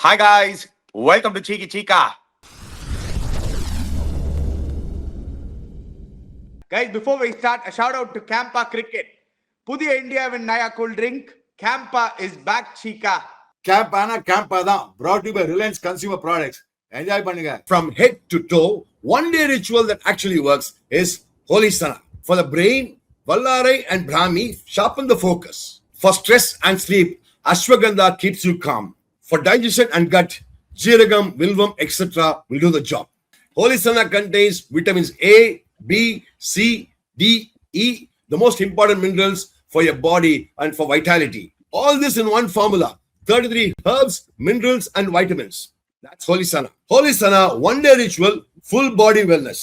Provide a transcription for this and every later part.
Hi guys, welcome to Cheeky Chica. Guys, before we start, a shout out to Campa Cricket. புதிய இந்தியாவின் நயா cool drink Campa is back, Chica. Campana Campa தான் brought to you by Reliance Consumer Products. Enjoy பண்ணுங்க. From head to toe, one day ritual that actually works is Holy Sana. For the brain, Vallarai and Brahmi sharpen the focus. For stress and sleep, Ashwagandha keeps you calm. For digestion and gut, Jeeragam, Vilvam, etc. will do the job. Holy Sana contains vitamins A, B, C, D, E, the most important minerals for your body and for vitality. All this in one formula. 33 herbs, minerals and vitamins. That's Holy Sana. Holy Sana one day ritual, full body wellness.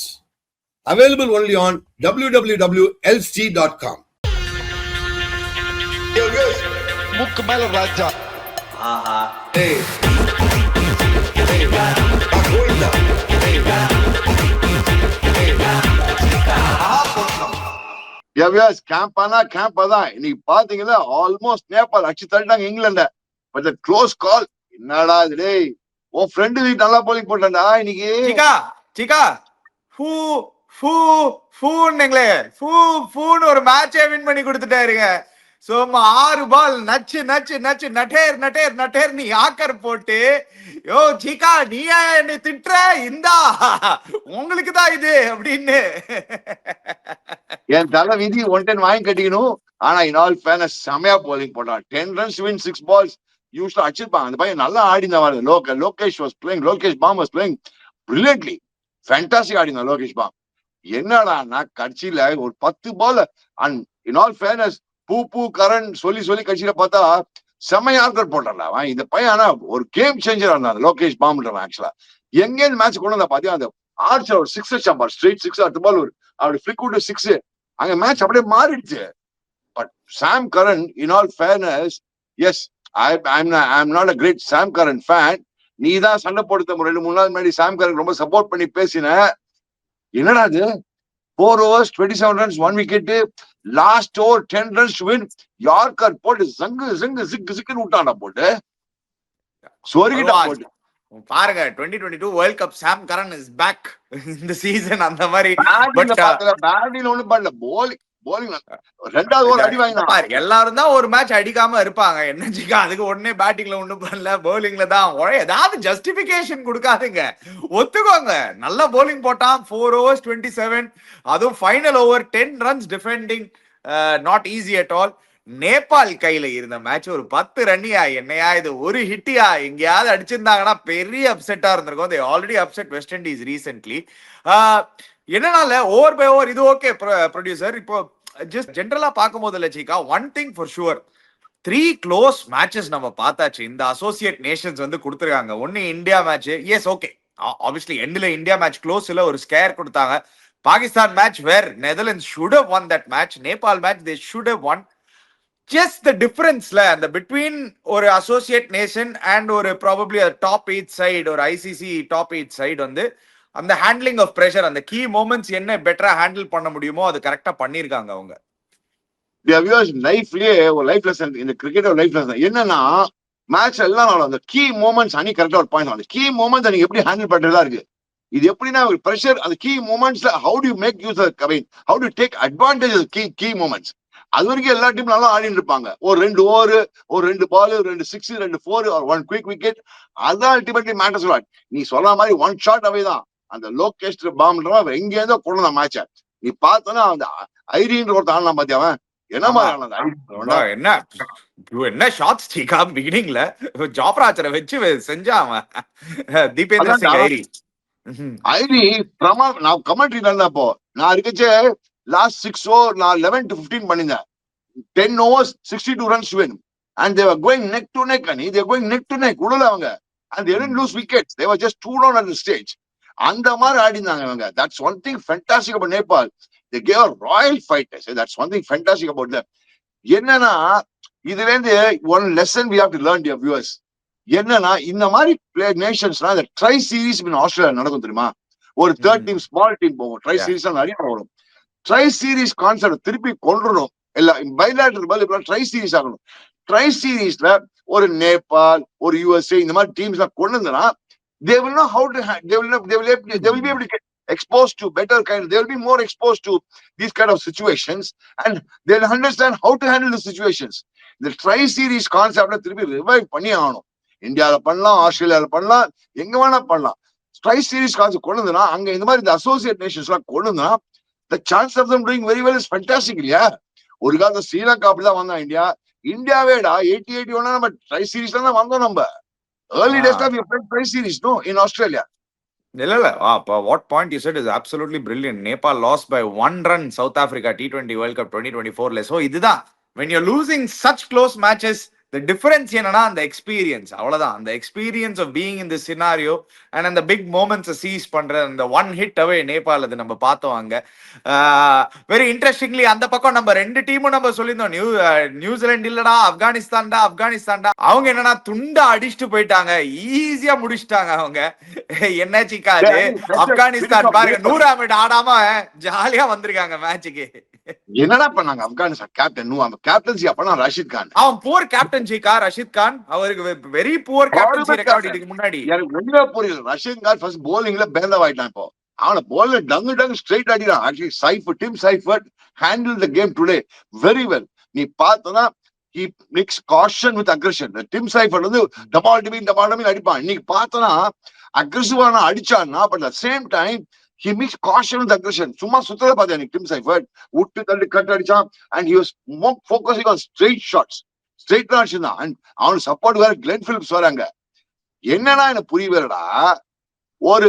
Available only on www.lc.com. முக்கு மேல ராஜா Hey. கேம்பானா CAMPA தான் இன்னைக்கு பாத்தீங்கன்னா almost Nepal அடிச்சு தள்ளிட்டாங்க இங்கிலாண்ட. But close கால். என்னடா இது டேய், உன் ஃப்ரெண்டு வீட்டு நல்லா போலிங் போட்டான்டா இன்னைக்கு. Chica, ஃபூன்னுங்களே, ஃபூன்னு ஒரு மேட்சே வின் பண்ணி கொடுத்துட்டாருங்க. சும்மா 6 பால் நச்சு நட்டேர் நீ ஆக்கர் போட்டு, யோ சீக்கா நீ என்னை திட்டுற, இந்தா உங்களுக்கு தான் இது அப்படின்னு என் தலை விதி 110 வாங்கி கட்டிக்கணும். ஆனா இன் ஆல் ஃபேர்னஸ் செமையா போலிங் போட்டான். 10 runs வின் 6 balls யூஸ்வலா அடிச்சிருப்பாங்க. அந்த பையன் நல்லா ஆடினான். லோகேஷ் பாம் வாஸ் பிளேயிங் பிரில்லியன்ட்லி. ஃபேண்டாஸ்டிக் ஆடினான் லோகேஷ் பாம். என்னடான்னா கட்சியில ஒரு 10 ball and in all fairness பூ கரண் சொல்லி கட்சியில பார்த்தா செம்மையா ஆர்கர் போட்டான்டா அவன். இந்த பையன் ஆனா ஒரு கேம் சேஞ்சரா இருந்தான் லோகேஷ் பாம்ன்றவன். ஆக்சுவலா எங்கேருந்து மேட்ச் கொண்டு வந்தா பாத்தியா, அந்த ஆர்ச்சர் ஒரு 6 அடிச்சான் பால், ஸ்ட்ரெயிட் 6 அடுத்த பால் ஒரு அப்படி ஃபிளிக் விட்டு 6. அங்க மேட்ச் அப்படியே மாறிடுச்சு. But Sam Curran in all fairness, yes I'm not a great Sam Curran fan. நீ தான் சண்டை போடுத்த 2-3 நாள் முன்னாடி சாம் கரன் ரொம்ப சப்போர்ட் பண்ணி பேசின. என்னடா இது 4 overs 27 runs 1 wicket, last over 10 runs to win. Yorker போட்டு ஜிக்குன்னு விட்டான்டா போட்டு சொருகிட்டா போட்டு. பாருங்க 2022 world cup Sam Curran is back இந்த சீசன். அந்த மாதிரி பேட்டிங் ஒண்ணும் பண்ணல, போலிங் 2வது ஓவர் அடி வாங்கினா. எல்லாரும் தான் ஒரு மேட்ச் அடிக்காம இருப்பாங்க. என்னச்சுக்கா அதுக்கு உடனே பேட்டிங்ல ஒண்ணும் பண்ணல, போலிங்ல தான். ஏதாவது ஜஸ்டிபிகேஷன் கொடுக்காதுங்க, ஒத்துக்கோங்க. நல்ல போலிங் போட்டான். 4 overs 27, அதுவும் final over 10 runs defending, not easy at all. Nepal கையில இருந்த மேட்ச் ஒரு 10 ரன்னியா, என்னையா இது ஒரு ஹிட்டியா, எங்கேயாவது அடிச்சிருந்தாங்கன்னா பெரிய அப்செட்டா இருந்திருக்கும். they already upset West Indies recently. என்னனால ஓவர் பை ஓவர் இது ஓகே ப்ரொடியூசர். இப்போ ஜஸ்ட் ஜென்ரலா பார்க்கும் போது லட்சிகா, one thing for sure, 3 close matches நம்ம பார்த்தாச்சு. இந்த அசோசியேட் நேஷன்ஸ் வந்து கொடுத்துருக்காங்க. ஒன்னு India match, yes okay, obviously எண்ட்ல இந்தியா மேட்ச் க்ளோஸ்ல ஒரு ஸ்கேர் கொடுத்தாங்க. Pakistan match where Netherlands should have won that match. Nepal match they should have won. Just the difference அந்த between ஒரு அசோசியேட் நேஷன் அண்ட் ஒரு ப்ராபப்லி டாப் 8 சைடு, ஒரு ICC top 8 side வந்து அந்த ஹேண்ட்லிங் ஆஃப் பிரஷர், அந்த கீ மொமெண்ட்ஸ் என்ன பெட்டரா handle பண்ண முடியுமோ அது கரெக்டா பண்ணிருக்காங்க அவங்க. லைஃப்லயே ஒரு லைஃப் லெசன், இந்த கிரிக்கெட் லைஃப் லெசன் என்னன்னா, மேட்ச் எல்லாம் அந்த கீ மொமெண்ட்ஸ் அன்னி கரெக்டா ஒரு பாயிண்ட். அந்த கீ மொமெண்ட்ஸ் நீங்க எப்படி ஹேண்டில் பண்றதா இருக்கு. இது எப்படின்னா பிரஷர், அந்த கீ மொமெண்ட்ஸ்ல how to make use how to take advantage key moments. அது வரைக்கும் எல்லா டீம் நல்லா ஆடிட்டு இருப்பாங்க. ஒரு 2 ஓவர், ஒரு 2 பால், 2 6, 2 4, ஒரு 1 குயிக் விக்கெட். அதான் அல்டிமேட்லி மேட்டர்ஸ். நீ சொல்ற மாதிரி 1 ஷாட் அவே தான் அந்த லோகேஷ் பாம்ன்றவன் எங்க இருந்தோ கொண்டு வந்த மேட்ச. நீ பார்த்தனா அந்த ஐரின்ற ஒருத்த ஆடலாம் பாத்தியா, அவன் என்ன மாதிரி என்ன ஷாட்ஸ் சீக்கா பிகினிங்ல ஜாப்ராச்சரை வச்சு செஞ்சான் அவன். தீபேந்தர் சிங் ஐரி பிரமா. நான் கமெண்ட்ரி நடந்தப்போ நான் இருக்கச்சே லாஸ்ட் 6 ஓவர் நான் 11 to 15 பண்ணிருந்தேன். 10 overs 62 runs to win and they were going neck to neck. they were going neck to neck உடல அவங்க, and they didn't lose wickets. They were just 2 down at the stage. அந்த மாதிரி ஆடினாங்க அவங்க. That's one thing fantastic about Nepal. They gave a royal fight. I say that's one thing fantastic about them. என்னன்னா இதுல இருந்து one lesson we have to learn, dear viewers. என்னன்னா இந்த மாதிரி பிளே நேஷன்ஸ்னா இந்த ட்ரை சீரீஸ் ஆஸ்திரேலியா நடக்கும் தெரியுமா. ஒரு 3rd டீம் ஸ்மால் டீம் போகும். ட்ரை சீரீஸ் நிறைய வரும். ட்ரை சீரீஸ் கான்செப்ட் திருப்பி கொண்டுறணும். இல்ல பைலேட்டரல் பால் இப்ப ட்ரை சீரீஸ் ஆகணும். ட்ரை சீரீஸ்ல ஒரு நேபாள், ஒரு USA இந்த மாதிரி டீம்ஸ் எல்லாம் கொண்டு வந்தனா they will know how to they will be able to get exposed to better kind, they will be more exposed to these kind of situations and they'll understand how to handle the situations. The tri series concept திருப்பி revive பண்ணி ஆகணும். இந்தியால பண்ணலாம், ஆஸ்திரேலியால பண்ணலாம், எங்க வேணா பண்ணலாம். ட்ரை சீரிஸ் கான்செப்ட் கொண்டு வந்தா அங்க இந்த மாதிரி இந்த அசோசியேட் நேஷன்ஸ் எல்லாம் கொண்டு வந்தா the chance of them doing very well is fantastic இல்லையா? ஒரு காலத்துல ஸ்ரீலங்கா அப்படிதான் வந்தான் இந்தியா. இந்தியாவேடா 80-81 நம்ம ட்ரை சீரிஸ்ல தான் வந்தோம். நம்ம early days we played tri series no in Australia. இல்ல what point you said is absolutely brilliant. Nepal lost by 1 run South Africa T20 World Cup 2024 so இதுதான் when you're losing such close matches, the difference என்னன்னா அந்த experience, அவ்வளவுதான். அந்த experience of being in this scenario and அந்த big மூமெண்ட்ஸை seize பண்ற அந்த one hit அவே நேபாள், அது நம்ம பார்த்தோம் அங்க. வெரி இன்ட்ரெஸ்டிங்லி அந்த பக்கம் நம்ம 2 டீமும் நம்ம சொல்லியிருந்தோம், நியூசிலாந்து இல்லடா ஆப்கானிஸ்தான்டா. அவங்க என்னன்னா துண்டா அடிச்சுட்டு போயிட்டாங்க, ஈஸியா முடிச்சுட்டாங்க அவங்க. என்ன சிக்காது ஆப்கானிஸ்தான் பாருங்க 100 ஆமிட் ஆடாம ஜாலியா வந்திருக்காங்க மேட்சுக்கு. என்னடா பண்ணாங்க ஆப்கானிஸ்தான் கேப்டன்? கேப்டன்சி அப்பனா ரஷீத் கான். அவன் போர் கேப்டன்சி ரஷீத் கான், அவருக்கு வெரி புவர் கேப்டன்சி ரெக்கார்ட் இதுக்கு முன்னாடி. எனக்கு ஒண்ணுமே புரியல. ரஷீத் கான் ஃபர்ஸ்ட் bowlingல பேந்தவாயிட்டான். இப்போ அவன bowler டங்கு ஸ்ட்ரைட் அடிக்கிறான். Actually Seifert, dim Seifert handled the game today very well. நீ பார்த்தனா he mix caution with aggression. Dim Seifert வந்து டபால் டிமின் அடிப்பான். இன்னைக்கு பார்த்தனா அக்ரெசிவான அடிச்சான்னா, but at the same time he mixed caution with aggression. சும்மா சுத்தல பார்த்தேன் டிம் சைஃபர்ட். விட்டு தள்ளி கட் அடிச்சான் and he was more focusing on straight shots. Straight அடிச்சுதான். அண்ட் அவனுக்கு சப்போர்ட் வேற கிளென் பிலிப்ஸ் வராங்க. என்னன்னா எனக்கு புரியலடா, ஒரு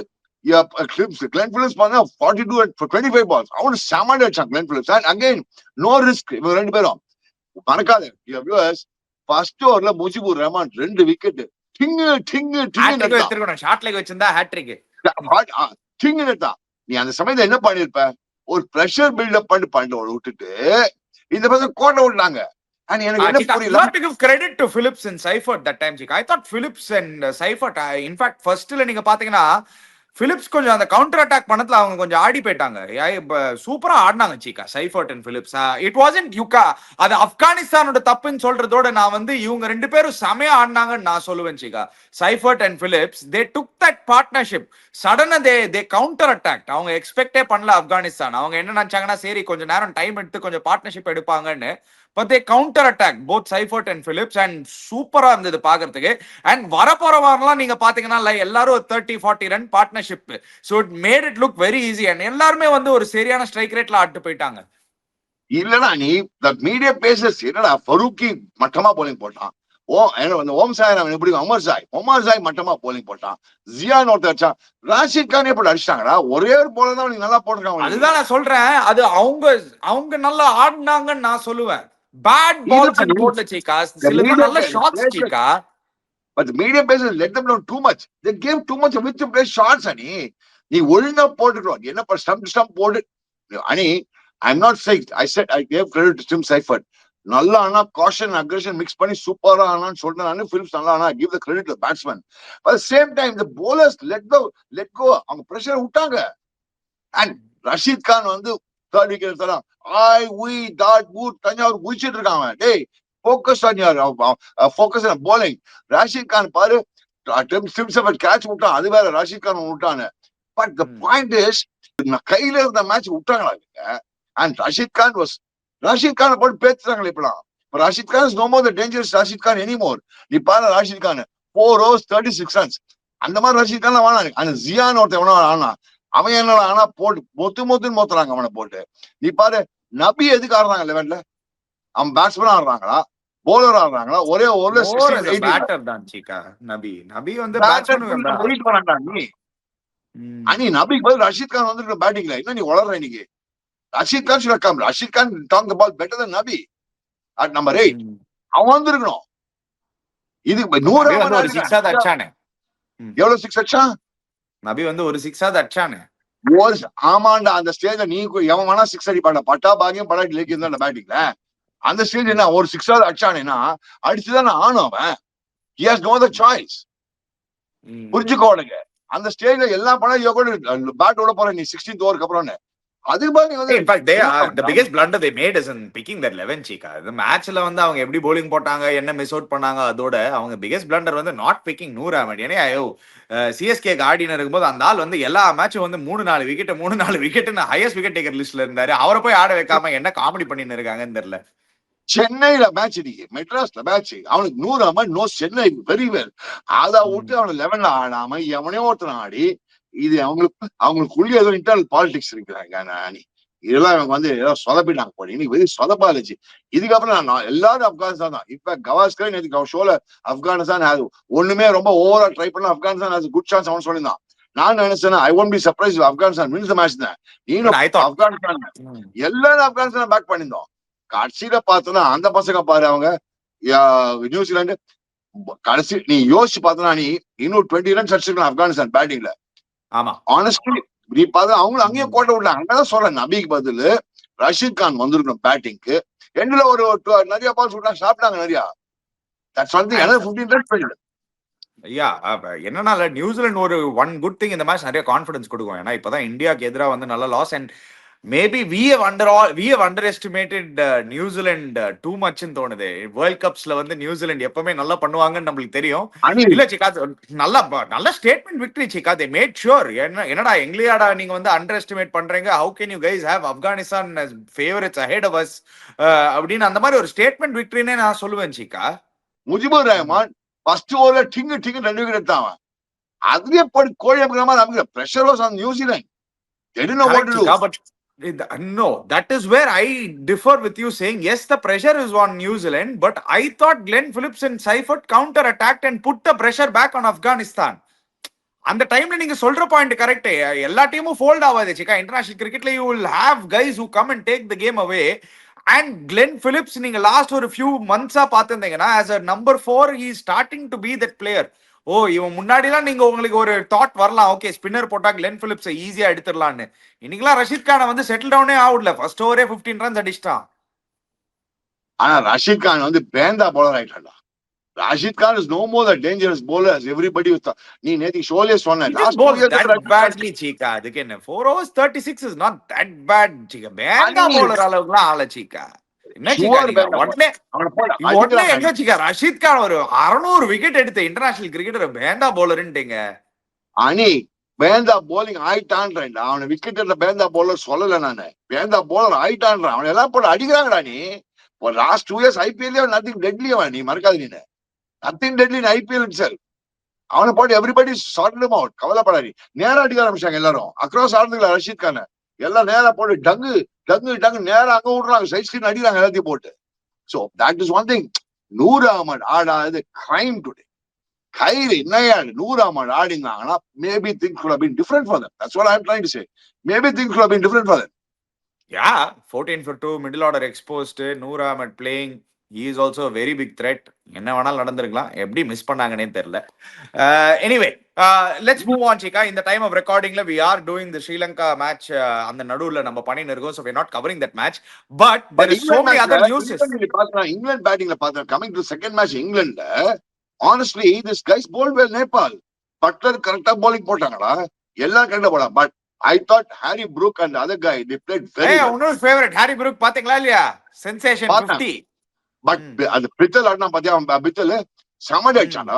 கிளென் பிலிப்ஸ் பண்ணா 42 for 25 balls அவனு செமடி அடிச்சான் Glenn Phillips. And again no risk. இவங்க 2 பேரும் மறக்காத ஃபர்ஸ்ட் ஓவர்ல முஜிபுர் ரஹ்மான் 2 விக்கெட் நீ அந்த சமயத்துல என்ன பண்ணிருப்ப? ஒரு பிரஷர் பில்டப் பண்ணி விட்டுட்டு இந்த பக்கம் கோட்டை விட்டாங்க. And எனக்கு என்ன புரியல, you have to give credit to Phillips and Seifert that time. I thought Phillips and Seifert, in fact firstல நீங்க பாத்தீங்கன்னா பிலிப்ஸ் கொஞ்சம் அந்த கவுண்டர் அட்டாக் பண்ணதுல அவங்க கொஞ்சம் ஆடி போயிட்டாங்க. சூப்பரா ஆடினாங்க Cheeka Seifert and Phillips. It wasn't யூகா, அது ஆப்கானிஸ்தானோட தப்புன்னு சொல்றதோட நான் வந்து இவங்க 2 பேரும் செமையா ஆடினாங்கன்னு நான் சொல்லுவேன் Cheeka. Seifert and Phillips they took that partnership சடனா they counter attacked. அவங்க எக்ஸ்பெக்டே பண்ணல ஆப்கானிஸ்தான். அவங்க என்ன நினைச்சாங்கன்னா சரி கொஞ்ச நேரம் டைம் எடுத்து கொஞ்சம் partnership எடுப்பாங்கன்னு. But they counter attack both Seifert and Phillips and சூப்பரா இருந்தது பாக்குறதுக்கு. அண்ட் வரப்போற வாரம்லாம் நீங்க பாத்தீங்கன்னா எல்லாரும் 30-40 run partnership. So it made it look very easy and எல்லாருமே வந்து ஒரு சரியான ஸ்ட்ரைக் ரேட்ல ஆட்டு போயிட்டாங்க. இல்லடா நீ மீடியா பேசஸ் என்னடா ஃபரூக்கி மட்டமா போலிங் போட்டான். ஓம் சாய் எப்படி ஒமர் சாய் மட்டமா போலிங் போட்டான். ஜியான் ஒருத்தர் அடிச்சான். ராஷித் கான் எப்படி அடிச்சிட்டாங்கடா? ஒரே ஒரு போல தான் நல்லா போட்டிருக்காங்க. அதுதான் நான் சொல்றேன், அது அவங்க நல்லா ஆடினாங்கன்னு நான் சொல்லுவேன். Bad balls and போட்ல சீக்கா, சில நல்ல shots சீக்கா. But the media bases let them down too much. They gave too much of which to play shots. Ani நீ ஒழுங்கா போட்டுக்கணும். என்ன ப ஸ்டம்ப் போடு அனி. I'm not saying, I said I gave credit to Tim Seifert. நல்லா ஆனா caution aggression mix பண்ணி சூப்பரா ஆனான்னு சொல்றேன். பிலிப்ஸ் நல்லா ஆனா give the credit to the batsman. But at the same time the bowlers let go அவங்க பிரஷர் விட்டாங்க. And Rashid Khan வந்து third wicket தரான். தஞ்சாவூர் குதிச்சிட்டு இருக்காங்க. டேய் focus on your focus on bowling. Rashid Khan பாரு கேட்ச் விட்டான். அது வேற ரஷீத் கான் விட்டானு. பட் the point is கையில இருந்த மேட்ச் விட்டாங்களா? And ரஷீத் கான் போட்டு பேசுறாங்களே இப்பலாம். Rashid Khan is no more the dangerous Rashid Khan anymore. நீ பாரு ரஷீத் கான் 4 overs 36 runs அந்த மாதிரி ரஷீத் கான் வாங்க. அந்த ஜியான் ஒருத்தன் ஆனா அவன் என்னடா ஆனா போட்டு மொத்துறாங்க அவனை போட்டு. நீ பாரு நபி எதுக்கு ஆடுறாங்க 11ல? அவன் பேட்ஸ்மேன் ஆடுறாங்களா போலர் ஆடுறாங்களா? ஒரே ஓவர்ல 16 பேட்டர் தான் சீக்கா. நபி வந்து பேட்ஸ்மேன் தான். நீ அனி நபிக்கு பதில் ரஷீத் கான் வந்து பேட்டிங்ல என்ன நீ வளர்ற? இன்னைக்கு Rashid Khan should have come. Rashid Khan took the ball better than Nabi at number 8. அவன் வந்திருக்கணும். இது 100 ஒரு 6 ஆது அடிச்சானே. எவ்வளவு 6 அடிச்சா? நபி வந்து ஒரு 6 ஆது அடிச்சானே. ஆமாண்டா அந்த ஸ்டேஜ்ல நீ எவன் வேணா 6 அடிப்பாண்டா. பட்டா பாகியம் படாட்டி லேக்கி இருந்தா பேட்டிங்ல அந்த ஸ்டேஜ் என்ன ஒரு 6 ஆது அடிச்சானேன்னா அடிச்சுதான் ஆனும் அவன். He has no other choice. புரிஞ்சுக்கோடுங்க. அந்த ஸ்டேஜ்ல எல்லாம் பண்ண பேட் விட போற நீ 16th ஓவருக்கு அப்புறம் அதுக்கு பாருங்க வந்து In fact, they are the biggest blunder they made is in picking their 11 Chika. The matchல வந்து அவங்க எப்படி bowling போட்டாங்க என்ன மிஸ் அவுட் பண்ணாங்க அதோட அவங்க biggest blunder வந்து not picking நூர் அஹமட். ஏன்னா சிஎஸ்கே ஆடின இருக்கும்போது அந்த ஆள் வந்து எல்லா மேட்சும் வந்து 3-4 விக்கெட்னு ஹையஸ்ட் விக்கெட் டேக்கர் லிஸ்ட்ல இருந்தாரு. அவரை போய் ஆட வைக்காம என்ன காமெடி பண்ணின்னு இருக்காங்கன்னு தெரியல. சென்னையில மேட்ச் இன்னைக்கு மெட்ராஸ்ல மேட்ச் அவனுக்கு 100 amount no Chennai very well. அதை விட்டு அவனை 11ல ஆடாம எவனையோ ஒருத்தன் ஆடி இது அவங்களுக்குள்ள ஏதோ இன்டர்னல் பாலிடிக்ஸ் இருக்கிறாங்க அணி. இதெல்லாம் அவங்க வந்து ஏதோ சொதப்பிட்டாங்க போல. இன்னைக்கு வெறும் சொதப்பா இருந்துச்சு. இதுக்கப்புறம் நான் எல்லாரும் ஆப்கானிஸ்தான் தான். இப்ப கவாஸ்கர் நேற்று ஷோல ஆப்கானிஸ்தான் ஒண்ணுமே ரொம்ப ஓவரா ட்ரை பண்ண ஆப்கானிஸ்தான் குட் சான்ஸ் அவன் சொல்லியிருந்தான். நான் நினைச்சேன் I won't be surprise Afghanistan wins the match தான். நீனும் ஆப்கானிஸ்தான் எல்லாரும் ஆப்கானிஸ்தான் பேக் பண்ணியிருந்தோம். கடைசியில பார்த்தோன்னா அந்த பசங்க பாரு அவங்க நியூசிலாந்து கடைசி நீ யோசிச்சு பார்த்தனா நீ இன்னும் 20 ரன்ஸ் அடிச்சிருக்கலாம் ஆப்கானிஸ்தான் பேட்டிங்ல. ஆமா ஆனஸ்ட்லி நீ பார்த்து அவங்களும் அங்கேயும் கோட்டை விடலாம். அங்கதான் சொல்றேன் நபிக்கு பதில் ரஷீத் கான் வந்திருக்கணும் பேட்டிங்க்கு. எண்ட்ல ஒரு நிறைய பால்ஸ் விட்டா சாப்பிட்டாங்க நிறையா. That's one thing. 15 ரன்ஸ் பண்ணிடு. ஐயா என்னன்னா நியூசிலாந்து ஒரு ஒன் குட் திங் இந்த மேட்ச் நிறைய கான்ஃபிடன்ஸ் கொடுக்கும். ஏன்னா இப்பதான் இந்தியாவுக்கு எதிராக வந்து நல்ல loss and maybe we have underestimated New Zealand too much ன்னு தோணுது. வேர்ல்ட் கப்ஸ்ல வந்து நியூசிலாந்து எப்பவுமே நல்லா பண்ணுவாங்கன்னு நம்மளுக்கு தெரியும். இல்ல சிக்கா நல்ல statement victory Shikha. they made sure என்னடா எங்களையாடா நீங்க வந்து அண்டர் எஸ்டிமேட் பண்றீங்க, how can you guys have Afghanistan as favorites ahead of us அப்படின்னு அந்த மாதிரி ஒரு ஸ்டேட்மெண்ட் விக்டரினே நான் சொல்லுவேன் சிக்கா. முஜிபுர் ரஹ்மான் ஃபர்ஸ்ட் ஓவர்ல டிங்கு 2 விக்கெட் எடுத்தாங்க. அதுலயே போய் கோழி அப்படிங்கிற மாதிரி நமக்கு pressure was on New Zealand. they didn't know what to do. But no, that is where I differ with you saying yes, the pressure is on New Zealand, but I thought Glenn Phillips and Seifert counter attacked and put the pressure back on Afghanistan. அந்த டைம்ல நீங்க சொல்ற point correct. எல்லா டீமும் fold ஆகாது சிக்கா. International கிரிக்கெட்ல you will have guys who come and take the game away. And Glenn Phillips நீங்க last ஒரு few months பாத்துட்டீங்கன்னா as a number 4 he is starting to be that player. ஓ இவன் முன்னாடிலாம் நீங்க உங்களுக்கு ஒரு தாட் வரலாம், ஓகே ஸ்பின்னர் போட்டா கிளென் பிலிப்ஸ் ஈஸியா எடுத்துடலான்னு. இன்னைக்கெல்லாம் ரஷீத் கானை வந்து செட்டில் டவுனே ஆகல. ஃபர்ஸ்ட் ஓவரே 15 ரன்ஸ் அடிச்சிட்டான். ஆனா ரஷீத் கான் வந்து பேந்தா பவுலர் ஆயிட்டான்டா. Rashid Khan is no more the dangerous bowler as everybody was. நீ நேத்து ஷோலே சொன்ன பேட்லி சீக்கா. அதுக்கு என்ன 4 overs 36 is not that bad Cheeka. பேந்தா பவுலர் அளவுக்குலாம் ஆள சீக்கா. ரஷீத் கான் ஒரு 600 விக்கெட் எடுத்த இன்டர்நேஷனல் கிரிக்கெட்டர் பேந்தா பவுலர்ன்றீங்க. அனி பேந்தா போலிங் ஆயிட்டான். அவனை விக்கெட் எடுத்த பேந்தா பவுலர் சொல்லல நானு. பேந்தா பவுலர் ஆயிட்டான். அவனை எல்லாம் போட்டு அடிக்கிறாங்கடா. நீ லாஸ்ட் 2 years ஐபிஎல்ல நத்திங் டெட்லி. அவன் நீ மறக்காது. நீ நத்திங் டெட்லி ஐபிஎல் சார். அவனை போட்டு எவ்ரிபடி சார்ட் அவுட். கவலைப்படாது. நேரா அடிக்க ஆரம்பிச்சாங்க எல்லாரும். அக்ராஸ் ஆடுறதுல ரஷீத் கான எல்லாம் நேரா போட்டு டங்கு நேரா அங்க விடுறாங்க. சைட் ஸ்கிரீன் அடிக்கிறாங்க எல்லாத்தையும் போட்டு. So that is one thing. Noor Ahmad ஆடாது கிரைம் டுடே. கைரி என்னையா நூர் அஹமட் ஆடினாங்கன்னா maybe things could have been different for them. That's what I'm trying to say. Maybe things could have been different for them. Yeah, 14 for 2 middle order exposed. Noor Ahmad playing. He is also a very big threat. என்ன வேணாலும் நடந்திருக்கலாம். எப்படி miss பண்ணாங்கன்னே தெரியல. Anyway, let's move on Chika. In the time of recording we are doing the Sri Lanka match. அந்த நடுவுல நம்ம பண்ணிட்டு இருக்கோம். So we are not covering that match. But there is so many other news. England battingல பார்த்தா coming to second match England. Honestly this guys bowled well. Nepal Butler கரெக்ட்டா bowling போட்டாங்கடா. எல்லாம் கரெக்ட்டா போடா. But I thought Harry Brook and the other guy they played very well. Hey, favorite Harry Brook பாத்தீங்களா இல்லையா? Sensation 50. But அந்த Bethell ஆடினா பாத்தியா Bethell சமடி அடிச்சான்டா.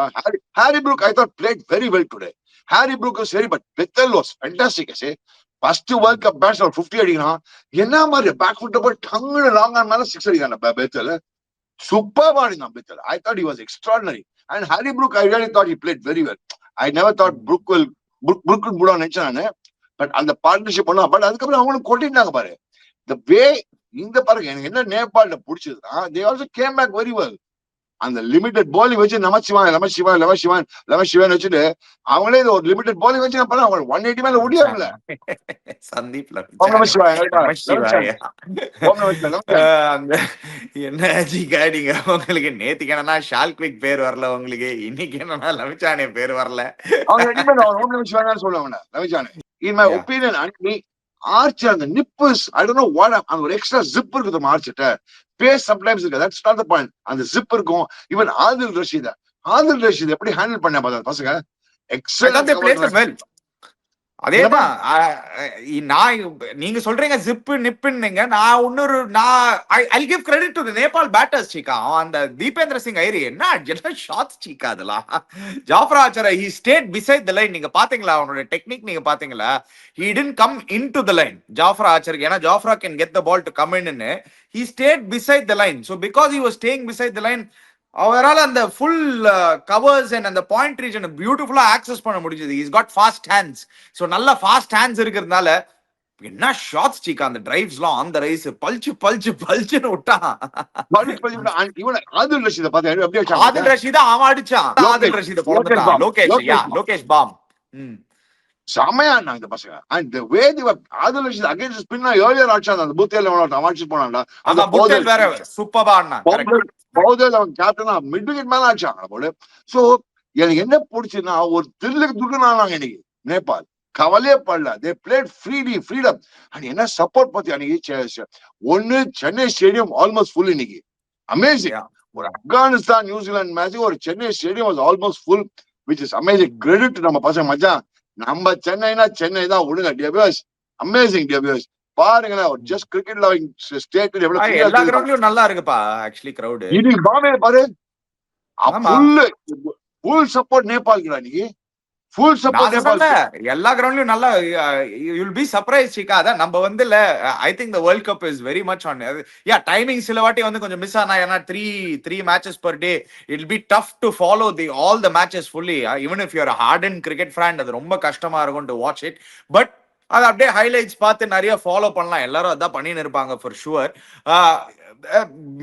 Harry Brook I thought played very well today. Harry Brook சரி but Bethell was fantastic. First world cup match 50 அடிக்கிறான். என்ன மாதிரி பேக் ஃபுட் போய் டங்குன்னு லாங் ஆன் மேல 6 அடிக்கிறான் பித்தல். சூப்பர் ஆடினான் Bethell. I thought he was extraordinary. And Harry Brook I really thought he played very well. I never thought Brook புடா நினைச்சேன் நானு. பட் அந்த பார்ட்னர்ஷிப் பண்ணா. பட் அதுக்கப்புறம் அவங்களும் கொட்டிட்டாங்க பாரு. The way இந்த பாருங்க எனக்கு என்ன நேபாள்ல பிடிச்சதுன்னா they also came back very well. அந்த லிமிடெட் bowling வச்சு நமச்சிவான் வச்சுட்டு அவங்களே ஒரு லிமிடெட் bowling வச்சு அவங்க 180 மேல ஓடியாங்கல. சந்தீப் என்ன ஜிகாடிங்க. உங்களுக்கு நேத்துக்கு என்னன்னா ஷால்க்விக் பேர் வரல, உங்களுக்கு இன்னைக்கு என்னன்னா லவிச்சானே பேர் வரல. அவங்க சொல்லுவாங்க லவிச்சானே. In my opinion அன்னைக்கு ஆர்ச் அந்த நிப்பஸ் ஐ டோன்ட் நோ வாட் அந்த ஒரு எக்ஸ்ட்ரா ஜிப் இருக்கு நம்ம ஆர்ச்சிட்ட. பேஸ் சம்டைம்ஸ் இருக்கு. That's not the point. அந்த ஜிப் இருக்கும். ஈவன் ஆதில் ரஷீத் எப்படி ஹேண்டில் பண்ண பார்த்தா பசங்க எக்ஸலென்ட். அதேதான். நான் நீங்க சொல்றீங்க ஜிப்பு நிப்புன்னீங்க. நான் இன்னொரு I'll give credit to the Nepal batters Cheeka. அந்த தீபேந்திர சிங் ஐரி என்ன ஷாட்ஸ் சீக்கா அதெல்லாம். Jofra Archer he stayed beside the line. நீங்க பாத்தீங்களா அவனோட டெக்னிக் நீங்க பாத்தீங்களா? He didn't come into the line. Jofra ஆர்ச்சருக்கு ஏன்னா Jofra can get the ball to come in ன்னு he stayed beside the line. So because he was staying beside the line அவரால் அந்த ஃபுல் கவர்ஸ் அண்ட் அந்த point region பியூட்டிஃபுல்லா access பண்ண முடிஞ்சது. Is got fast hands. So நல்ல fast hands இருக்கிறதுனால என்ன ஷாட்ஸ் சீக்கா அந்த டிரைவ்ஸ்லாம் ஆன் த ரைஸ் பல்ச்சுன்னு விட்டான். ஆதில் ரஷீத பாத்தேன். ஆதில் ரஷீதா அவன் அடிச்சான். ஆதில் ரஷீத பிறந்துட்டான். லோகேஷ் பாம். செமையா இருந்தாங்க இந்த பசங்க. அண்ட் வேதி ஆதில் ரஷீத் அகைன்ஸ்ட் ஸ்பின்னா ஏர்லியர் ஆடிச்சான். அந்த பூத்தேல அவாய்ட் போனான்டா. அந்த பூத்தேல் வேற சூப்பரா ஆடினான். பவுதேல் அவன் கேப்டனா மிட் விக்கெட் மேல ஆடிச்சாங்க போல. சோ எனக்கு என்ன பிடிச்சுன்னா ஒரு தில்லுக்கு துடுனாங்க இன்னைக்கு நேபாள். கவலையே படல. They played freedom. அண்ட் என்ன சப்போர்ட் பத்தி அன்னைக்கு ஒன்னு சென்னை ஸ்டேடியம் ஆல்மோஸ்ட் ஃபுல் இன்னைக்கு. அமேசிங். ஒரு ஆப்கானிஸ்தான் நியூசிலாந்து மேட்ச் ஒரு Chennai stadium was almost full which is amazing. Credit நம்ம பசங்க மச்சான். நம்ம சென்னைனா சென்னை தான் விடுங்க. டியபியர்ஸ் அமேசிங். டியபியர்ஸ் பாருங்களேன். ஒரு ஜஸ்ட் கிரிக்கெட் லவிங் ஸ்டேட் எவ்வளவு எல்லா கிரவுண்ட்லயும் நல்லா இருக்குப்பா ஆக்சுவலி கிரவுட். இது பாம்பே பாரு ஃபுல் சப்போர்ட் நேபாளுக்குடா இன்னைக்கு. Full support Nepal. எல்லா கிரவுண்ட்லயும் நல்லா யூ வில் பி சர்ப்ரைஸ் சீக்கா. அதான் நம்ம வந்து I think the world cup is very much on. Yeah timing சில வாட்டி வந்து கொஞ்சம் மிஸ் ஆனா ஏன்னா 3 matches per day it will be tough to follow all the matches fully. Even if you are a hardened cricket fan அது ரொம்ப கஷ்டமா இருக்கும் to watch it. But அது அப்படியே ஹைலைட்ஸ் பார்த்து நிறைய ஃபாலோ பண்ணலாம். எல்லாரும் அதான் பண்ணின்னு இருப்பாங்க for sure.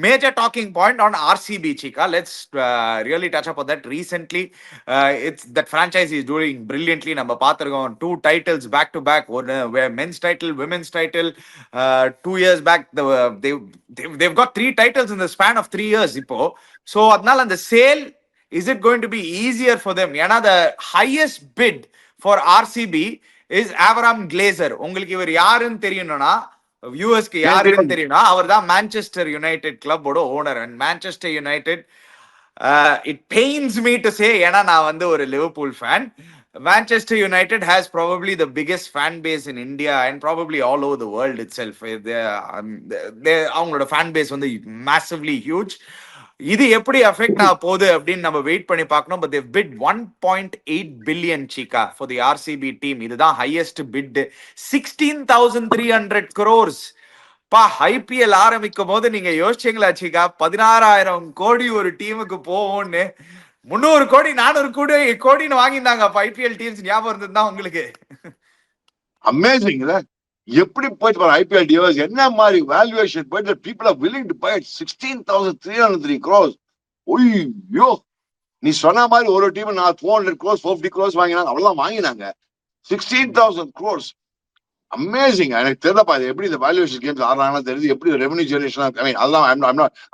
Major talking point on RCB, Chika. Let's really touch upon that. Recently, it's that franchise is doing brilliantly. நம்ம பார்த்திருக்கோம் 2 titles back to back. One men's title, women's title. 2 years back, they've got 3 titles in the span of 3 years. இப்போ so அதனால அந்த sale, is it going to be easier for them? ஏன்னா the highest bid for RCB is Avram Glazer. உங்களுக்கு இவர் யாருன்னு தெரியணும்னா வியூவர்ஸ்க்கு யாருன்னு தெரியும்னா அவர் தான் மான்செஸ்டர் யுனைடெட் கிளப்போட owner. And Manchester United it pains me to say ஏன்னா நான் வந்து ஒரு Liverpool fan. Manchester United has probably the biggest fan base in India and probably all over the world itself. அவங்களோட fan base வந்து massively huge. இது எப்படி affect ஆக போகுது அப்படின்னு நம்ம வெயிட் பண்ணி பார்க்கணும். But they've bid 1.8 billion சீக்கா for the RCB team. இதுதான் ஹையஸ்ட் பிட். 16,300 crores. பா ஐபிஎல் ஆரம்பிக்கும் போது நீங்க யோசிச்சீங்களா சீக்கா 16,000 கோடி ஒரு டீமுக்கு போகும்னு? 300 கோடி 400 கோடின்னு வாங்கியிருந்தாங்க ஐபிஎல் டீம்ஸ். ஞாபகம் இருந்ததுதான் உங்களுக்கு? அமேசிங். எப்படி போயிட்டு ஐபிஎல் டிவர்ஸ் என்ன மாதிரி வேல்யூவேஷன் போயிட்டு people are willing to buy 16,303 crores. ஐயோ நீ சொன்ன மாதிரி ஒரு டீம் 400 crores 450 crores வாங்கினாங்க. அவ்வளவுதான் வாங்கினாங்க. 16,000 crores. அமேசிங். எனக்கு தெரியலப்பா இது எப்படி இந்த வேல்யூவேஷன் கேம்ஸ் ஆடுறாங்கன்னா தெரியுது. எப்படி ரெவன்யூ ஜெனரேஷன் அதெல்லாம்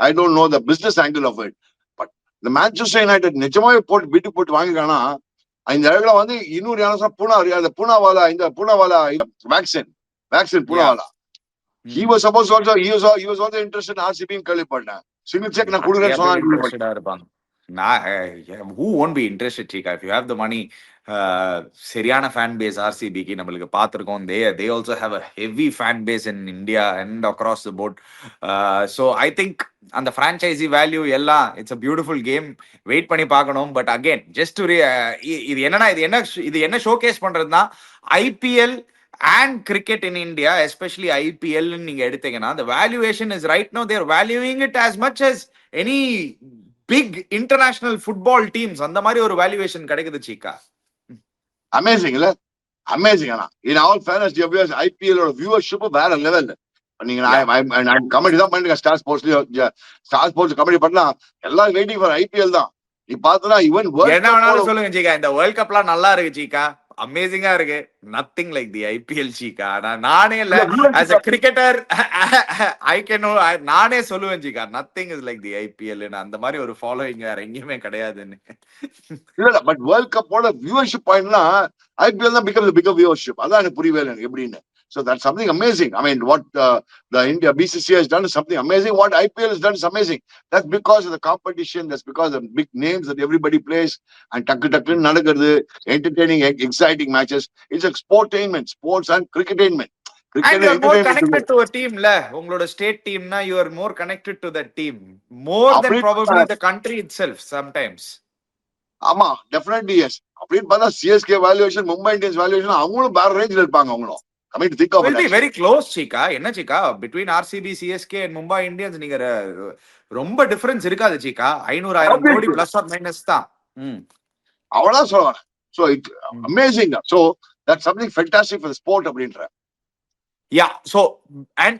I don't know the business angle of it. But இந்த மான்செஸ்டர் யுனைடெட் நிஜமாவே போட்டு வாங்கிருக்காங்கன்னா இந்த இடத்துல வந்து இன்னொரு யாரும் Poonawalla vaccine Poonawalla he was also interested in RCB கேள்விப்பட்டேன். சிங்கிள் செக் நான் கொடுக்குறேன்னு சொன்னாங்க. who won't be interested Chika if you have the money. சரியான ஃபேன் பேஸ் ஆர்சிபிக்கு நம்மளுக்கு பார்த்துருக்கோம். they also have a heavy fan base in India and across the board. So I think அந்த franchisee value எல்லாம் it's a beautiful game. Wait பண்ணி பார்க்கணும். But again just இது என்ன showcase பண்றதுன்னா IPL and cricket in India, especially IPL நீங்க எடுத்தீங்கன்னா the valuation is right now they're valuing it as much as any big international football teams. அந்த மாதிரி ஒரு வேல்யூவேஷன் கிடைக்குது சீக்கா. அமேசிங் இல்ல? அமேசிங். ஆனா in all fairness IPL ஓட வியூவர்ஷிப் வேற லெவல். நீங்க நான் கமெண்ட் தான் பண்ணிருக்கேன். ஸ்டார் ஸ்போர்ட்ஸ் கமெண்ட் பண்ணா எல்லாரும் வெயிட்டிங் ஃபார் IPL தான். நீ பார்த்தனா ஈவன் என்ன வேணாலும் சொல்லுங்க சீக்கா. இந்த வேர்ல்ட் கப்லாம் நல்லா இருக்கு சீக்கா. அமேசிங்கா இருக்கு. Nothing like the IPL சீக்கா. நானே இல்ல as a cricketer I can know நானே சொல்லுவேன் Cheeka nothing is like the IPL. அந்த மாதிரி ஒரு ஃபாலோயிங் வேற எங்கேயுமே கிடையாதுன்னு. இல்ல பட் வேர்ல்ட் கப்போட வியூவர்ஷிப் பாயிண்ட்னா IPL தான் பிகம் தி பிகர் வியூவர்ஷிப். அதான் எனக்கு புரியவே இல்லை எப்படின்னு. So that's something amazing. I mean, what the India BCCI has done is something amazing. What IPL has done is amazing. That's because of the competition. That's because of the big names that everybody plays. And takku nadakkuradhu, entertaining, exciting matches. It's a sportainment, sports and cricketainment. Cricket And and you're more entertainment connected together. to a team, la. உங்களோட state டீம்னா you are more connected to the team. More than அப்படி probably the country itself sometimes. ஆமா, definitely yes. அப்படின்னு பார்த்தா CSK valuation, Mumbai Indians valuation அவங்களும் வேற ரேஞ்சில் இருப்பாங்க. அவங்களும் coming to think of Will it be actually. very close, Chika. என்ன Chika? Between RCB, CSK and Mumbai Indians, நீங்க ரொம்ப டிஃபரன்ஸ் இருக்காது Chika. 500,000 கோடி பிளஸ் ஆர் மைனஸ் தான். அவ்வளவுதான் சொல்லுவாங்க. So it amazing. So that something fantastic for sport அப்படின்ற. Yeah. So, and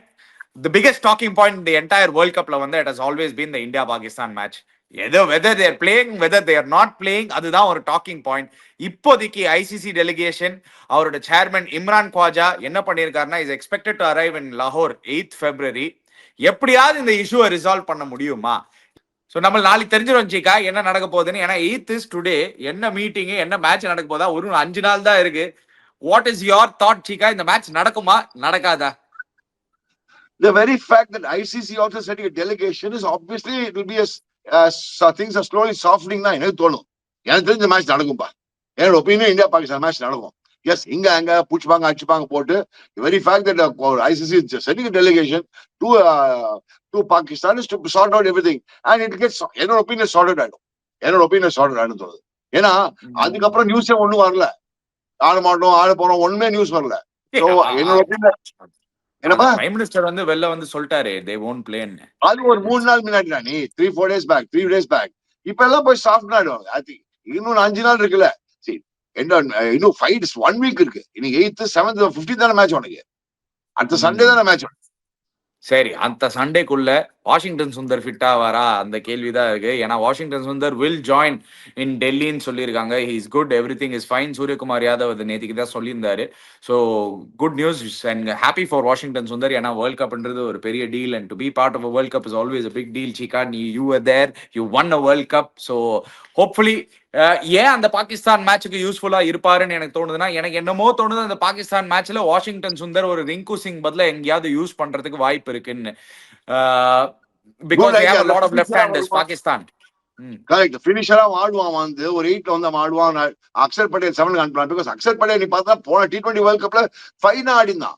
the biggest talking point in the entire World Cup la it has always been the India-Pakistan match. Whether they are playing, whether they are not playing, அதுதான் ஒரு talking point. இப்போதைக்கு ICC delegation அவரோட chairman Imran Khawaja என்ன பண்ணியிருக்காருன்னா is expected to arrive in லாகோர் 8th February. எப்படியாவது இந்த இஷ்யூவை ரிசால்வ் பண்ண முடியுமா? ஸோ நம்ம நாளைக்கு தெரிஞ்சிடும் சீக்கா என்ன நடக்க போகுதுன்னு. ஏன்னா 8th is டுடே. என்ன மீட்டிங், என்ன மேட்ச் நடக்க போதா? ஒரு 5 நாள் தான் இருக்கு. What is your thought Cheeka? இந்த மேட்ச் நடக்குமா நடக்காதா? The very fact that ICC also setting a delegation is obviously it will be things are slowly softening தான் எனக்கு தோணும். எனக்கு தெரிஞ்ச மேட்ச் நடக்கும்பா. என்னோட ஒப்பீனியன் இந்தியா பாகிஸ்தான் மேட்ச் நடக்கும். எஸ், இங்க அங்க பூச்சிப்பாங்க அடிச்சுப்பாங்க போட்டு very fact that ICC setting delegation to Pakistan is to sort out everything and it gets என்னோட ஒப்பீனியன் சார்ட் ஆயிடும் தோணுது. ஏன்னா அதுக்கப்புறம் நியூஸே ஒண்ணும் வரல. ஆட மாட்டோம், ஆட போறோம், ஒண்ணுமே நியூஸ் வரல. ஸோ என்னோட ஒப்பீனியன் என்னப்பா, பிரைம் மினிஸ்டர் வெளில சொல்லிட்டாரு they won't play. அது ஒரு 3 நாள் முன்னாடி நீ 3-4 days back 3 days back. இப்ப எல்லாம் போய் சாஃப்ட் ஆயிடுவாங்க. ஐ திங்க் இன்னும் 5 நாள் இருக்குல்ல. சரி, இன்னும் 1 வீக் இருக்கு. இன்னைக்கு 8th 7th 15th தானே மேட்ச் உனக்கு. அடுத்த சண்டே தானே மேட்ச். சரி, அந்த சண்டேக்குள்ள வாஷிங்டன் சுந்தர் ஃபிட்டா வரா அந்த கேள்விதான் இருக்கு. ஏன்னா Washington Sundar will join in டெல்லின்னு சொல்லியிருக்காங்க. He is good, everything is fine. Suryakumar Yadav அது நேற்றுக்கு தான் சொல்லியிருந்தாரு. So good news and happy for Washington Sundar. ஏன்னா வேர்ல்ட் கப்ன்றது ஒரு பெரிய deal and to be part of a world cup is always a big deal. Cheeka, you are there, you won a world cup. So hopefully ஏன் அந்த பாகிஸ்தான் மேட்சுக்கு யூஸ்ஃபுல்லா இருப்பாருன்னு எனக்கு தோணுதுன்னா, எனக்கு என்னமோ தோணுது அந்த பாகிஸ்தான் மேட்ச்ல வாஷிங்டன் சுந்தர் ஒரு ரிங்கு சிங் பதிலா எங்கேயாவது யூஸ் பண்றதுக்கு வாய்ப்பு இருக்குன்னு. Because they have a lot of left-handers, Pakistan. Correct. ஃபினிஷரா ஆடுவான் வந்து ஒரு 8ல வந்து ஆடுவான். அக்ஷர் பட்டேல் 7க்கு அனுப்பலாம். பிகாஸ் அக்ஷர் பட்டேல் நீ பார்த்தா போன T20 வேர்ல்ட் கப்ல 5 ஆடிந்தான்.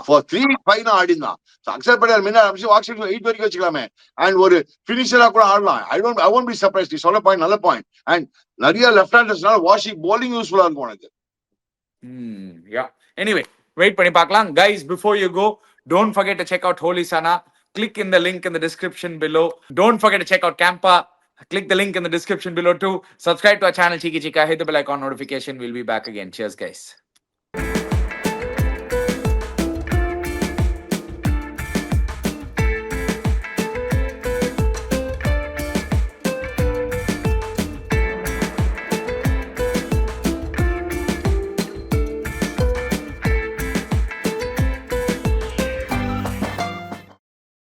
for 3-5 ஆடிந்தான். அக்ஷர் பட்டேல் முன்ன வாஷிங்டன் 8 வரைக்கும் வச்சுக்கலாமே. அண்ட் ஒரு ஃபினிஷரா கூட ஆடலாம். ஐ won't be surprised. நீ சொல்ல பாயிண்ட் நல்ல பாயிண்ட். அண்ட் நிறைய லெஃப்ட் ஹேண்டர்ஸ்னால வாஷிங் bowling யூஸ்ஃபுல்லா இருக்கும் உனக்கு. Yeah. Anyway, wait பண்ணி பார்க்கலாம். Guys, before you go, don't forget to check out Holy Sana. Click in the link in the description below. Don't forget to check out Campa. Click the link in the description below too. Subscribe to our channel Cheeky Chika. Hit the bell icon notification. We'll be back again. Cheers, guys.